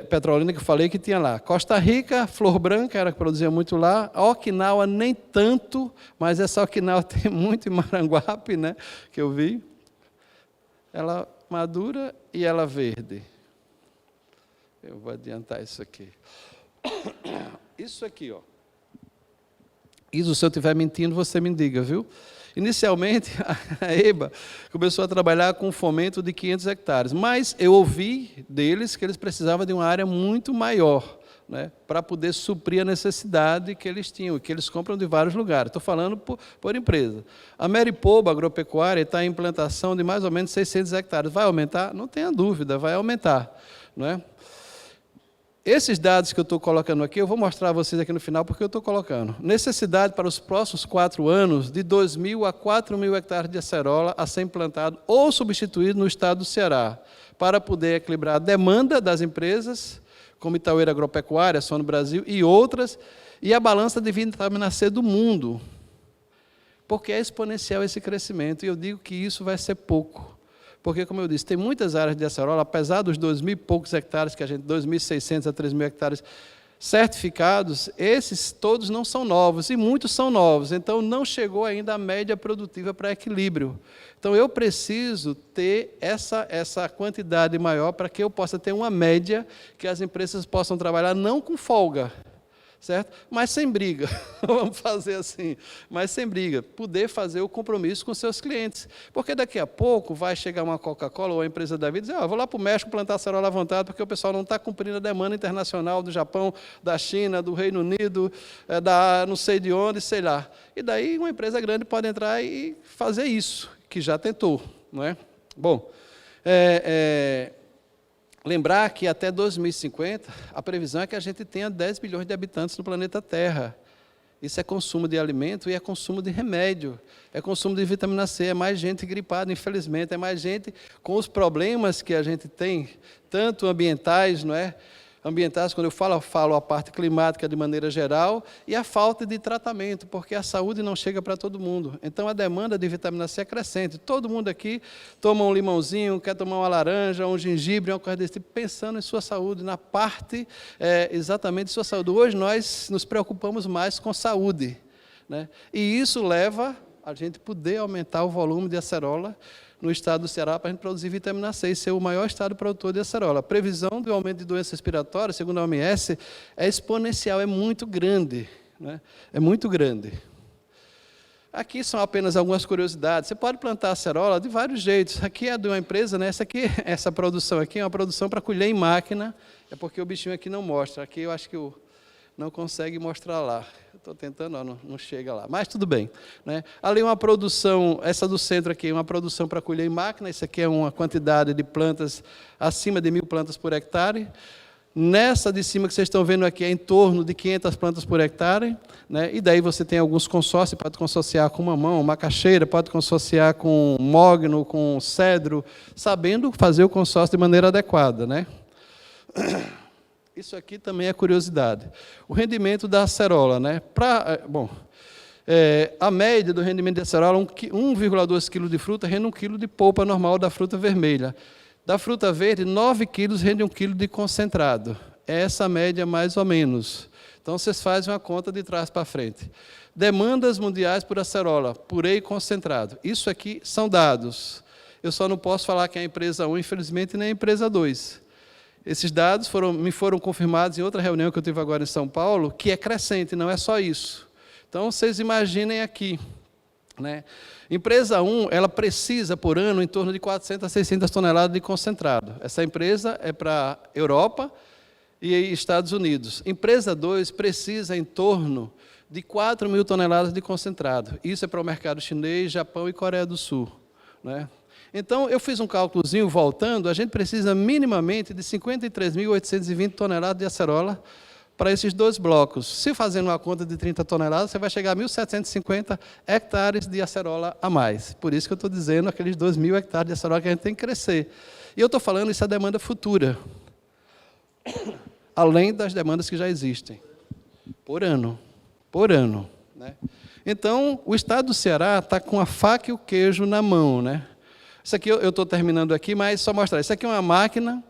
Petrolina, que eu falei que tinha lá. Costa Rica, Flor Branca, era que produzia muito lá. A Okinawa, nem tanto, mas essa Okinawa tem muito em Maranguape, né, que eu vi. Ela madura e ela verde. Eu vou adiantar isso aqui. Isso aqui, ó. Isso, se eu estiver mentindo, você me diga, viu? Inicialmente, a EBA começou a trabalhar com fomento de 500 hectares, mas eu ouvi deles que eles precisavam de uma área muito maior, né, para poder suprir a necessidade que eles tinham, que eles compram de vários lugares. Estou falando por empresa. A Maripoba Agropecuária está em implantação de mais ou menos 600 hectares. Vai aumentar? Não tenha dúvida, vai aumentar, não é? Esses dados que eu estou colocando aqui, eu vou mostrar a vocês aqui no final, porque eu estou colocando. Necessidade para os próximos 4 anos de 2.000 a 4.000 hectares de acerola a ser implantado ou substituído no estado do Ceará, para poder equilibrar a demanda das empresas, como Itaúera Agropecuária, Sono Brasil e outras, e a balança de vitamina C do mundo, porque é exponencial esse crescimento, e eu digo que isso vai ser pouco. Porque, como eu disse, tem muitas áreas de acerola, apesar dos 2.000 e poucos hectares, que a gente, 2.600 a 3.000 hectares certificados, esses todos não são novos, e muitos são novos, então não chegou ainda a média produtiva para equilíbrio. Então, eu preciso ter essa quantidade maior para que eu possa ter uma média que as empresas possam trabalhar não com folga, certo? Mas sem briga, vamos fazer assim, mas sem briga, poder fazer o compromisso com seus clientes, porque daqui a pouco vai chegar uma Coca-Cola ou a empresa da vida e dizer, vou lá para o México plantar acerola à vontade, porque o pessoal não está cumprindo a demanda internacional do Japão, da China, do Reino Unido, da não sei de onde, sei lá. E daí uma empresa grande pode entrar e fazer isso, que já tentou, não é? Bom, lembrar que até 2050, a previsão é que a gente tenha 10 bilhões de habitantes no planeta Terra. Isso é consumo de alimento e é consumo de remédio, é consumo de vitamina C, é mais gente gripada, infelizmente, é mais gente com os problemas que a gente tem, tanto ambientais, não é? Ambientais, quando eu falo a parte climática de maneira geral, e a falta de tratamento, porque a saúde não chega para todo mundo. Então, a demanda de vitamina C é crescente. Todo mundo aqui toma um limãozinho, quer tomar uma laranja, um gengibre, uma coisa desse tipo, pensando em sua saúde, na parte exatamente de sua saúde. Hoje, nós nos preocupamos mais com saúde, né? E isso leva a gente poder aumentar o volume de acerola no estado do Ceará para a gente produzir vitamina C e ser o maior estado produtor de acerola. A previsão do aumento de doenças respiratórias, segundo a OMS, é exponencial, é muito grande, né? É muito grande. Aqui são apenas algumas curiosidades. Você pode plantar acerola de vários jeitos. Aqui é de uma empresa, né? Essa produção aqui é uma produção para colher em máquina, é porque o bichinho aqui não mostra. Aqui eu acho que não consegue mostrar lá. Estou tentando, não chega lá. Mas tudo bem, né? Ali uma produção, essa do centro aqui, uma produção para colher em máquina. Isso aqui é uma quantidade de plantas, acima de 1.000 plantas por hectare. Nessa de cima que vocês estão vendo aqui, é em torno de 500 plantas por hectare, né? E daí você tem alguns consórcios, pode consociar com mamão, macaxeira, pode consociar com mogno, com cedro, sabendo fazer o consórcio de maneira adequada, né? Isso aqui também é curiosidade. O rendimento da acerola, né? A média do rendimento da acerola, 1,2 kg de fruta rende 1 kg de polpa normal da fruta vermelha. Da fruta verde, 9 quilos rende 1 kg de concentrado. É essa a média, mais ou menos. Então, vocês fazem uma conta de trás para frente. Demandas mundiais por acerola, purê e concentrado. Isso aqui são dados. Eu só não posso falar que é a empresa 1, infelizmente, nem a empresa 2. Esses dados me foram confirmados em outra reunião que eu tive agora em São Paulo, que é crescente, não é só isso. Então, vocês imaginem aqui, né? Empresa 1, ela precisa, por ano, em torno de 400 a 600 toneladas de concentrado. Essa empresa é para a Europa e Estados Unidos. Empresa 2 precisa em torno de 4.000 toneladas de concentrado. Isso é para o mercado chinês, Japão e Coreia do Sul, né? Então, eu fiz um cálculozinho, voltando, a gente precisa minimamente de 53.820 toneladas de acerola para esses 2 blocos. Se fazendo uma conta de 30 toneladas, você vai chegar a 1.750 hectares de acerola a mais. Por isso que eu estou dizendo aqueles 2.000 hectares de acerola que a gente tem que crescer. E eu estou falando isso é demanda futura, além das demandas que já existem, por ano, né? Então, o estado do Ceará está com a faca e o queijo na mão, né? Isso aqui eu estou terminando aqui, mas só mostrar. Isso aqui é uma máquina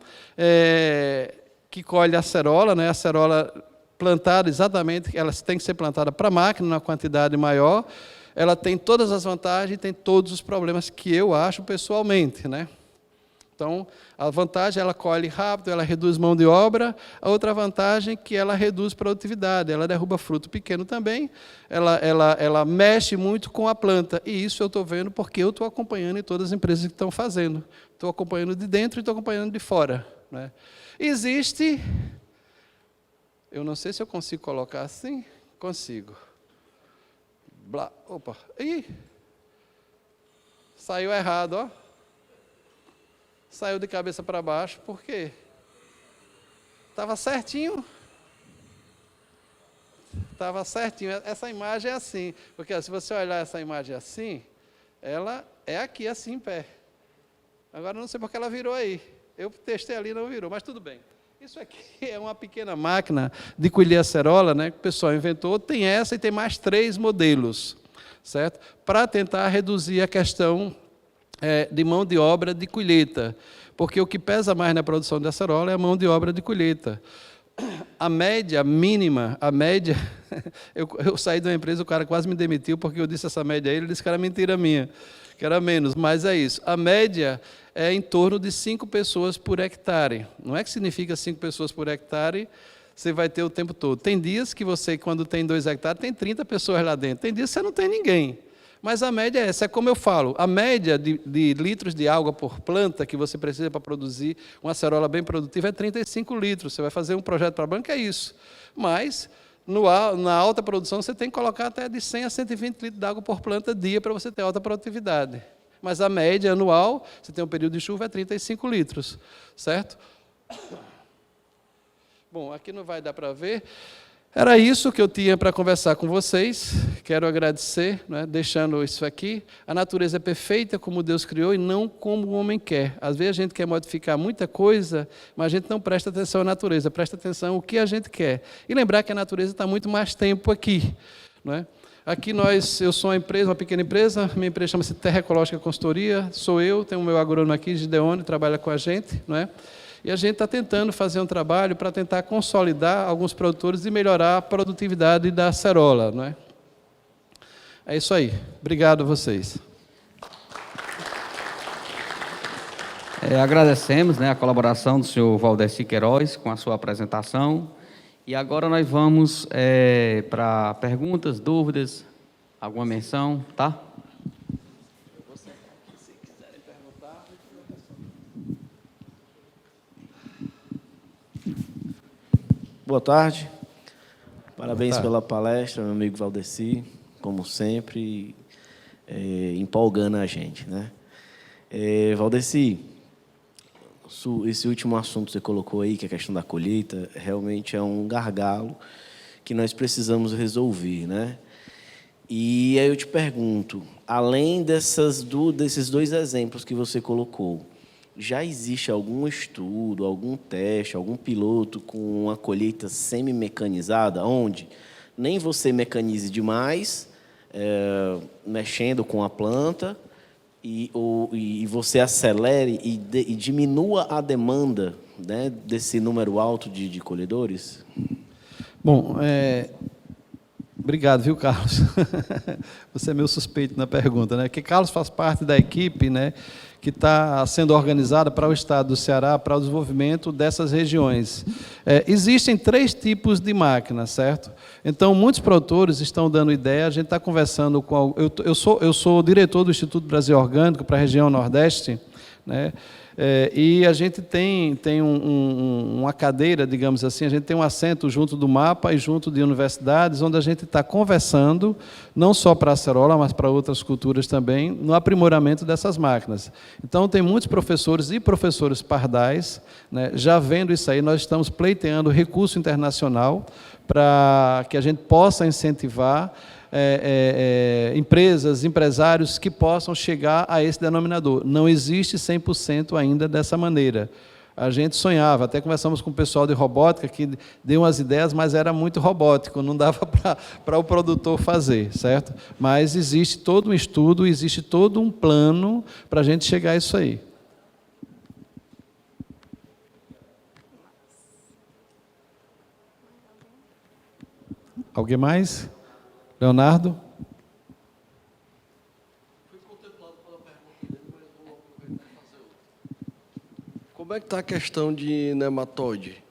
que colhe a acerola, né? A acerola plantada exatamente, ela tem que ser plantada para a máquina, numa quantidade maior. Ela tem todas as vantagens e tem todos os problemas que eu acho pessoalmente, né? Então, a vantagem, ela colhe rápido, ela reduz mão de obra. A outra vantagem é que ela reduz produtividade, ela derruba fruto pequeno também, ela mexe muito com a planta. E isso eu estou vendo porque eu estou acompanhando em todas as empresas que estão fazendo. Estou acompanhando de dentro e estou acompanhando de fora, né? Existe, eu não sei se eu consigo colocar assim, consigo. Opa, ih, saiu errado, ó. Saiu de cabeça para baixo, por quê? Estava certinho. Estava certinho. Essa imagem é assim, porque se você olhar essa imagem assim, ela é aqui, assim, em pé. Agora, não sei porque ela virou aí. Eu testei ali e não virou, mas tudo bem. Isso aqui é uma pequena máquina de colher acerola, né, que o pessoal inventou. Tem essa e tem mais 3 modelos, certo? Para tentar reduzir a questão de mão de obra de colheita, porque o que pesa mais na produção de acerola é a mão de obra de colheita. A média mínima, eu saí de uma empresa, o cara quase me demitiu, porque eu disse essa média a ele disse que era mentira minha, que era menos, mas é isso. A média é em torno de 5 pessoas por hectare. Não é que significa 5 pessoas por hectare, você vai ter o tempo todo. Tem dias que você, quando tem 2 hectares, tem 30 pessoas lá dentro. Tem dias que você não tem ninguém. Mas a média é essa, é como eu falo, a média de litros de água por planta que você precisa para produzir uma acerola bem produtiva é 35 litros. Você vai fazer um projeto para a banca, é isso. Mas, na alta produção, você tem que colocar até de 100 a 120 litros de água por planta dia para você ter alta produtividade. Mas a média anual, você tem um período de chuva, é 35 litros, certo? Bom, aqui não vai dar para ver. Era isso que eu tinha para conversar com vocês. Quero agradecer, né, deixando isso aqui. A natureza é perfeita como Deus criou e não como o homem quer. Às vezes a gente quer modificar muita coisa, mas a gente não presta atenção à natureza, presta atenção no que a gente quer. E lembrar que a natureza está muito mais tempo aqui, né? Aqui eu sou uma empresa, uma pequena empresa, minha empresa chama-se Terra Ecológica Consultoria, sou eu, tenho o meu agrônomo aqui, Gideone, trabalha com a gente, né? E a gente está tentando fazer um trabalho para tentar consolidar alguns produtores e melhorar a produtividade da acerola, não é? É isso aí. Obrigado a vocês. Agradecemos, né, a colaboração do senhor Valdeci Queiroz com a sua apresentação. E agora nós vamos para perguntas, dúvidas, alguma menção, tá? Boa tarde. Parabéns pela palestra, meu amigo Valdeci, como sempre, empolgando a gente, né? Valdeci, esse último assunto que você colocou aí, que é a questão da colheita, realmente é um gargalo que nós precisamos resolver, né? E aí eu te pergunto, além desses 2 exemplos que você colocou, já existe algum estudo, algum teste, algum piloto com uma colheita semi-mecanizada, onde nem você mecanize demais, mexendo com a planta, e você acelere e diminua a demanda, né, desse número alto de colhedores? Bom, obrigado, viu, Carlos? Você é meu suspeito na pergunta, né? Que Carlos faz parte da equipe, né, que está sendo organizada para o estado do Ceará, para o desenvolvimento dessas regiões. Existem 3 tipos de máquinas, certo? Então, muitos produtores estão dando ideia, a gente está conversando com... Eu sou diretor do Instituto Brasil Orgânico para a região Nordeste, né? E a gente tem uma cadeira, digamos assim, a gente tem um assento junto do MAPA e junto de universidades, onde a gente está conversando, não só para a acerola, mas para outras culturas também, no aprimoramento dessas máquinas. Então, tem muitos professores e professores pardais, né, já vendo isso aí, nós estamos pleiteando recurso internacional para que a gente possa incentivar empresas, empresários que possam chegar a esse denominador. Não existe 100% ainda dessa maneira. A gente sonhava, até conversamos com o pessoal de robótica, que deu umas ideias, mas era muito robótico, não dava para o produtor fazer, certo? Mas existe todo um estudo, existe todo um plano para a gente chegar a isso aí. Alguém mais? Leonardo? Como é que está a questão de nematóide?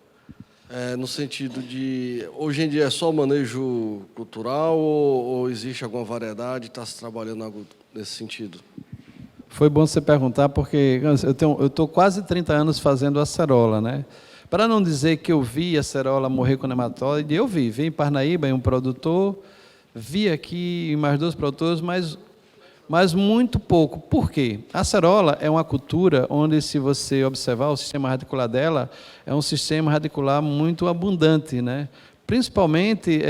No sentido de, hoje em dia é só manejo cultural ou existe alguma variedade? Está se trabalhando algo nesse sentido? Foi bom você perguntar, porque eu estou quase 30 anos fazendo acerola, né? Para não dizer que eu vi a acerola morrer com nematóide, eu vi em Parnaíba, em um produtor, vi aqui em mais 2 produtores, mas muito pouco. Por quê? A acerola é uma cultura onde, se você observar o sistema radicular dela, é um sistema radicular muito abundante, né? Principalmente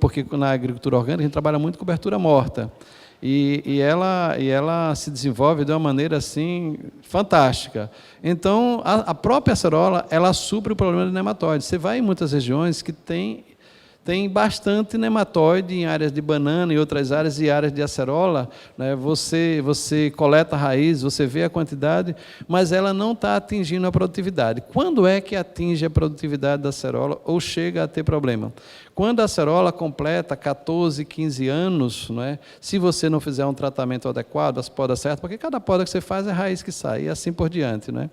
porque na agricultura orgânica a gente trabalha muito com cobertura morta. E ela se desenvolve de uma maneira assim fantástica. Então, a própria acerola, ela supre o problema de nematóide. Você vai em muitas regiões que tem bastante nematóide em áreas de banana e outras áreas e áreas de acerola, né? Você coleta a raiz, você vê a quantidade, mas ela não está atingindo a produtividade. Quando é que atinge a produtividade da acerola ou chega a ter problema? Quando a acerola completa 14, 15 anos, né? Se você não fizer um tratamento adequado, as podas certas, porque cada poda que você faz é raiz que sai, e assim por diante, né?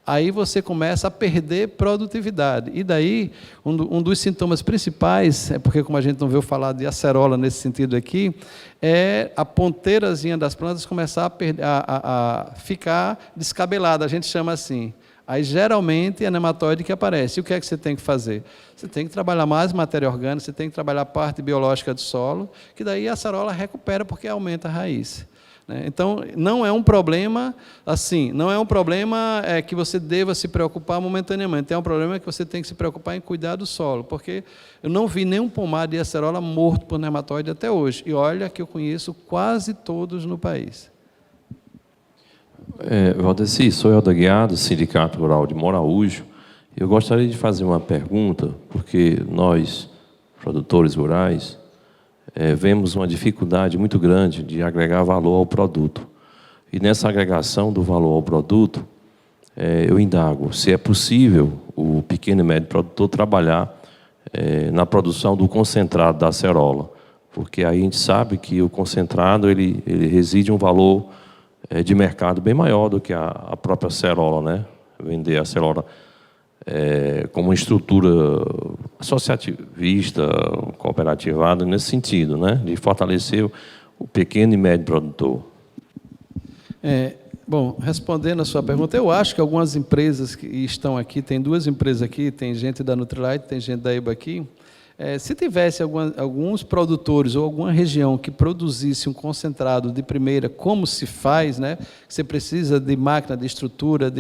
Aí você começa a perder produtividade. E daí, um dos sintomas principais, porque como a gente não veio falar de acerola nesse sentido aqui, é a ponteirazinha das plantas começar a ficar descabelada, a gente chama assim. Aí, geralmente, é nematóide que aparece. E o que é que você tem que fazer? Você tem que trabalhar mais matéria orgânica, você tem que trabalhar a parte biológica do solo, que daí a acerola recupera porque aumenta a raiz. Então, não é um problema assim, não é um problema que você deva se preocupar momentaneamente, é um problema que você tem que se preocupar em cuidar do solo, porque eu não vi nenhum pomar de acerola morto por nematóide até hoje, e olha que eu conheço quase todos no país. Valdeci, sou Helder Guiar, do Sindicato Rural de Moraújo. Eu gostaria de fazer uma pergunta, porque nós, produtores rurais, vemos uma dificuldade muito grande de agregar valor ao produto. E nessa agregação do valor ao produto, eu indago se é possível o pequeno e médio produtor trabalhar na produção do concentrado da acerola, porque aí a gente sabe que o concentrado ele reside um valor de mercado bem maior do que a própria acerola, né? Vender a acerola como uma estrutura associativista, cooperativada, nesse sentido, né? De fortalecer o pequeno e médio produtor. Bom, respondendo a sua pergunta, eu acho que algumas empresas que estão aqui, tem 2 empresas aqui, tem gente da Nutrilite, tem gente da EBA aqui, se tivesse alguns produtores ou alguma região que produzisse um concentrado de primeira, como se faz, né? Você precisa de máquina, de estrutura,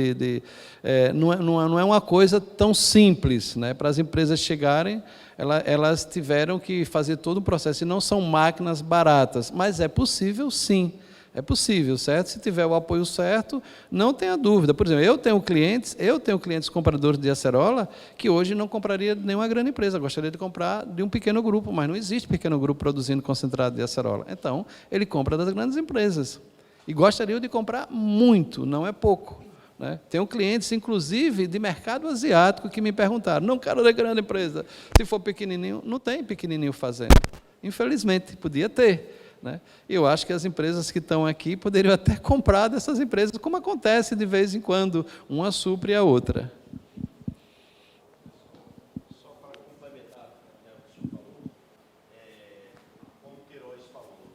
não é uma coisa tão simples, né? Para as empresas chegarem, elas tiveram que fazer todo um processo, e não são máquinas baratas, mas é possível sim. É possível, certo? Se tiver o apoio certo, não tenha dúvida. Por exemplo, eu tenho clientes compradores de acerola que hoje não compraria de nenhuma grande empresa, gostaria de comprar de um pequeno grupo, mas não existe pequeno grupo produzindo concentrado de acerola. Então, ele compra das grandes empresas. E gostaria de comprar muito, não é pouco, né? Tenho clientes, inclusive, de mercado asiático que me perguntaram, não quero de grande empresa, se for pequenininho, não tem pequenininho fazendo. Infelizmente, podia ter. Né? Eu acho que as empresas que estão aqui poderiam até comprar dessas empresas, como acontece de vez em quando, uma supre a outra. Só para complementar o que o senhor falou, como o Queiroz falou,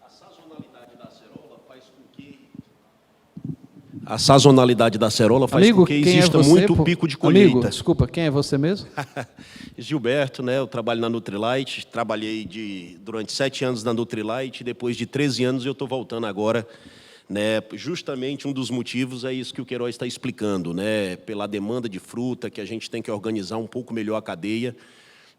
a sazonalidade da acerola faz com que... A sazonalidade da acerola faz Amigo, com que exista muito pico de colheita. Amigo, desculpa, quem é você mesmo? Gilberto, né? Eu trabalho na Nutrilite, trabalhei durante 7 anos na Nutrilite, depois de 13 anos eu estou voltando agora, né? Justamente um dos motivos é isso que o Queiroz está explicando, né? Pela demanda de fruta, que a gente tem que organizar um pouco melhor a cadeia,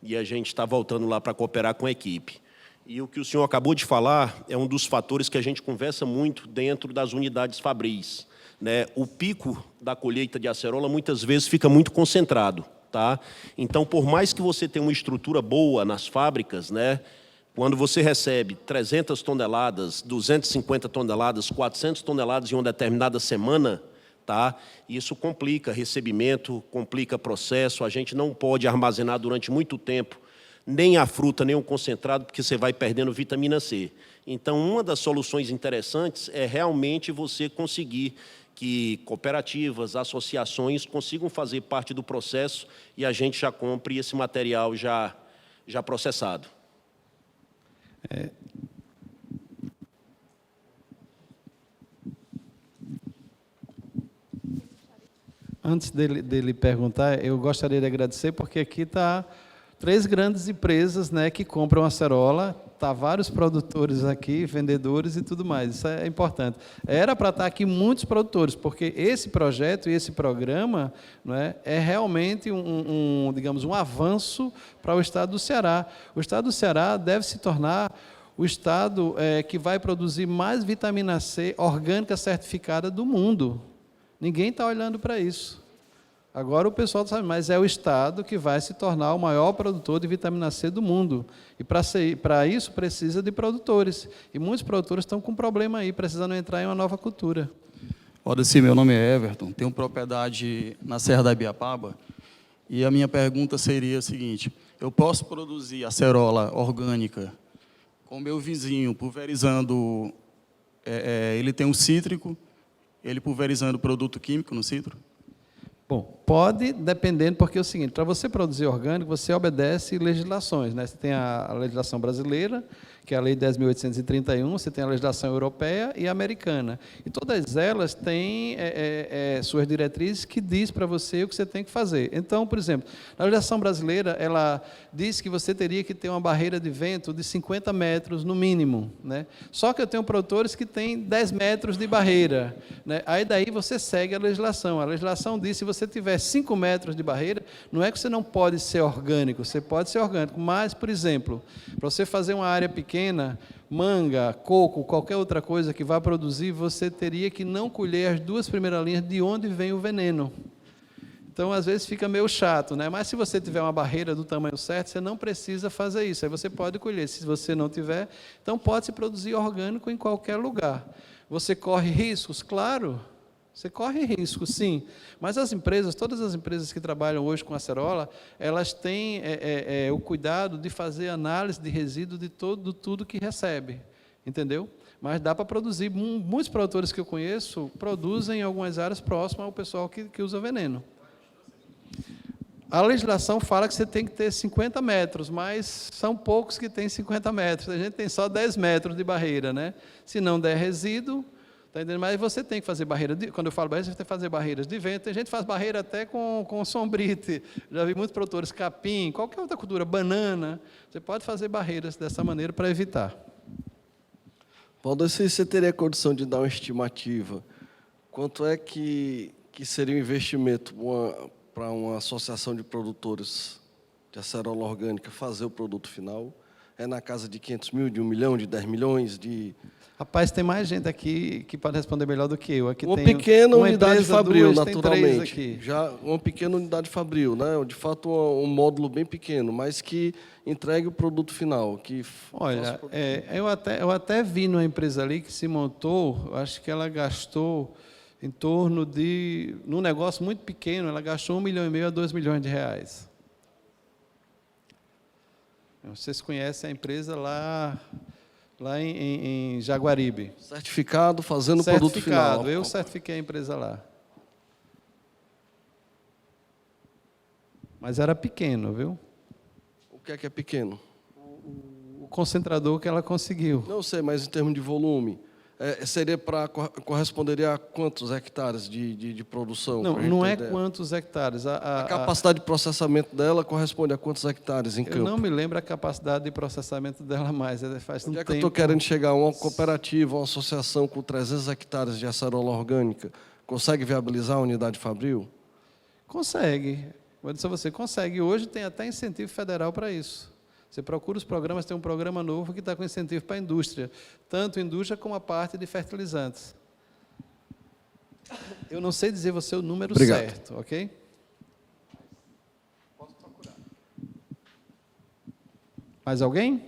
e a gente está voltando lá para cooperar com a equipe. E o que o senhor acabou de falar é um dos fatores que a gente conversa muito dentro das unidades fabris, né? O pico da colheita de acerola muitas vezes fica muito concentrado. Tá? Então, por mais que você tenha uma estrutura boa nas fábricas, né, quando você recebe 300 toneladas, 250 toneladas, 400 toneladas em uma determinada semana, tá? Isso complica recebimento, complica processo, a gente não pode armazenar durante muito tempo nem a fruta, nem o concentrado, porque você vai perdendo vitamina C. Então, uma das soluções interessantes é realmente você conseguir que cooperativas, associações consigam fazer parte do processo e a gente já compre esse material já processado. Antes dele perguntar, eu gostaria de agradecer, porque aqui está 3 grandes empresas, né, que compram acerola, tá vários produtores aqui, vendedores e tudo mais, isso é importante. Era para estar aqui muitos produtores, porque esse projeto e esse programa, né, é realmente digamos, um avanço para o estado do Ceará. O estado do Ceará deve se tornar o estado que vai produzir mais vitamina C orgânica certificada do mundo. Ninguém está olhando para isso. Agora o pessoal sabe, mas é o estado que vai se tornar o maior produtor de vitamina C do mundo. E para isso precisa de produtores. E muitos produtores estão com problema aí, precisando entrar em uma nova cultura. Valdeci, meu nome é Everton, tenho propriedade na Serra da Ibiapaba. E a minha pergunta seria a seguinte: eu posso produzir acerola orgânica com o meu vizinho pulverizando, ele tem um cítrico, ele pulverizando produto químico no citro? Bom, pode, dependendo, porque é o seguinte, para você produzir orgânico, você obedece legislações, né? Você tem a legislação brasileira, que é a Lei 10.831, você tem a legislação europeia e americana. E todas elas têm suas diretrizes que diz para você o que você tem que fazer. Então, por exemplo, a legislação brasileira, ela diz que você teria que ter uma barreira de vento de 50 metros no mínimo, né? Só que eu tenho produtores que têm 10 metros de barreira, né? Aí daí você segue a legislação. A legislação diz, se você tiver 5 metros de barreira, não é que você não pode ser orgânico, você pode ser orgânico, mas, por exemplo, para você fazer uma área pequena, manga, coco, qualquer outra coisa que vá produzir, você teria que não colher as 2 primeiras linhas de onde vem o veneno. Então, às vezes, fica meio chato, né? Mas se você tiver uma barreira do tamanho certo, você não precisa fazer isso. Aí você pode colher. Se você não tiver, então pode-se produzir orgânico em qualquer lugar. Você corre riscos? Claro. Você corre risco, sim, mas as empresas, todas as empresas que trabalham hoje com acerola, elas têm o cuidado de fazer análise de resíduo de tudo que recebe, entendeu? Mas dá para produzir, muitos produtores que eu conheço produzem em algumas áreas próximas ao pessoal que usa veneno. A legislação fala que você tem que ter 50 metros, mas são poucos que têm 50 metros, a gente tem só 10 metros de barreira, né? Se não der resíduo, tá entendendo? Mas você tem que fazer barreira, quando eu falo barreira, você tem que fazer barreiras de vento, tem gente que faz barreira até com sombrite, já vi muitos produtores, capim, qualquer outra cultura, banana, você pode fazer barreiras dessa maneira para evitar. Valdeci, você teria condição de dar uma estimativa? Quanto é que seria o investimento para uma associação de produtores de acerola orgânica fazer o produto final? É na casa de 500 mil, de 1 milhão, de 10 milhões, de... Rapaz, tem mais gente aqui que pode responder melhor do que eu. Aqui uma tem pequena uma unidade empresa, fabril, duas, naturalmente. tem 3 aqui. Já uma pequena unidade fabril, né? De fato, um módulo bem pequeno, mas que entregue o produto final. Olha, eu até vi numa empresa ali que se montou, acho que ela gastou em torno de, num negócio muito pequeno, ela gastou 1,5 milhão a 2 milhões de reais. Vocês conhecem a empresa lá em Jaguaribe. Certificado, fazendo o produto final. Eu certifiquei a empresa lá. Mas era pequeno, viu? O que é pequeno? O concentrador que ela conseguiu. Não sei, mas em termos de volume, corresponderia a quantos hectares de produção? Não é quantos hectares. A capacidade de processamento dela corresponde a quantos hectares em campo? Eu não me lembro a capacidade de processamento dela mais. Faz um Onde é que tempo. eu estou querendo chegar? Uma cooperativa, uma associação com 300 hectares de acerola orgânica, consegue viabilizar a unidade fabril? Consegue. Vou dizer a você, consegue. Hoje tem até incentivo federal para isso. Você procura os programas, tem um programa novo que está com incentivo para a indústria, tanto a indústria como a parte de fertilizantes. Eu não sei dizer você o número certo, ok? Posso procurar. Mais alguém?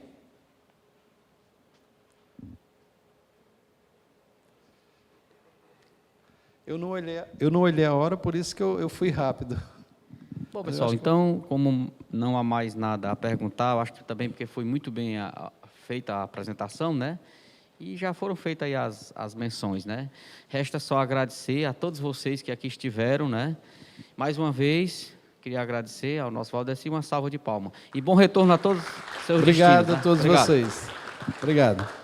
Eu não olhei a hora, por isso que eu fui rápido. Bom, pessoal, então, como não há mais nada a perguntar, eu acho que também porque foi muito bem feita a apresentação, né? E já foram feitas aí as menções, né? Resta só agradecer a todos vocês que aqui estiveram, né? Mais uma vez, queria agradecer ao nosso Valdeci, uma salva de palmas. E bom retorno a todos os seus Obrigado destinos, a todos Obrigado. vocês. Obrigado.